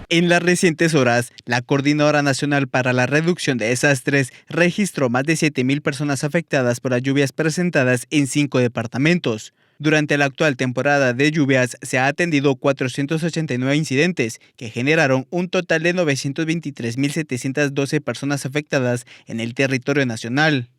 En las recientes horas, la Coordinadora Nacional para la Reducción de Desastres registró más de 7.000 personas afectadas por las lluvias presentadas en 5 departamentos. Durante la actual temporada de lluvias se ha atendido 489 incidentes que generaron un total de 923.712 personas afectadas en el territorio nacional.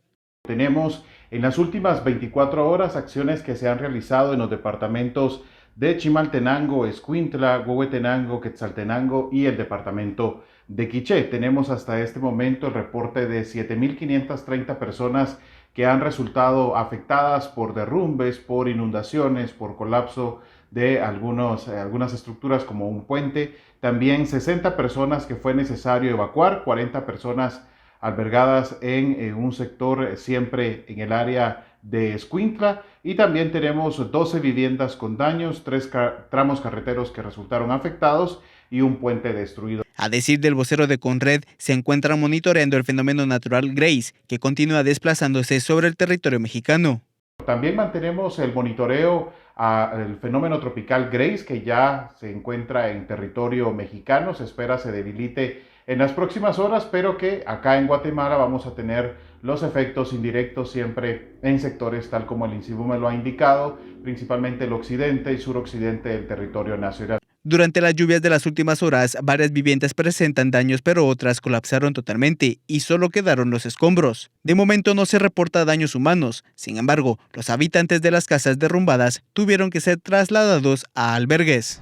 Tenemos en las últimas 24 horas acciones que se han realizado en los departamentos de Chimaltenango, Escuintla, Huehuetenango, Quetzaltenango y el departamento de Quiché. Tenemos hasta este momento el reporte de 7.530 personas que han resultado afectadas por derrumbes, por inundaciones, por colapso de algunas estructuras como un puente. También 60 personas que fue necesario evacuar, 40 personas albergadas en un sector siempre en el área de Escuintla, y también tenemos 12 viviendas con daños, 3 tramos carreteros que resultaron afectados y un puente destruido. A decir del vocero de Conred, se encuentran monitoreando el fenómeno natural Grace, que continúa desplazándose sobre el territorio mexicano. También mantenemos el monitoreo al fenómeno tropical Grace, que ya se encuentra en territorio mexicano. Se espera se debilite en las próximas horas, pero que acá en Guatemala vamos a tener los efectos indirectos siempre en sectores tal como el INSIBUME lo ha indicado, principalmente el occidente y suroccidente del territorio nacional. Durante las lluvias de las últimas horas, varias viviendas presentan daños, pero otras colapsaron totalmente y solo quedaron los escombros. De momento no se reporta daños humanos. Sin embargo, los habitantes de las casas derrumbadas tuvieron que ser trasladados a albergues.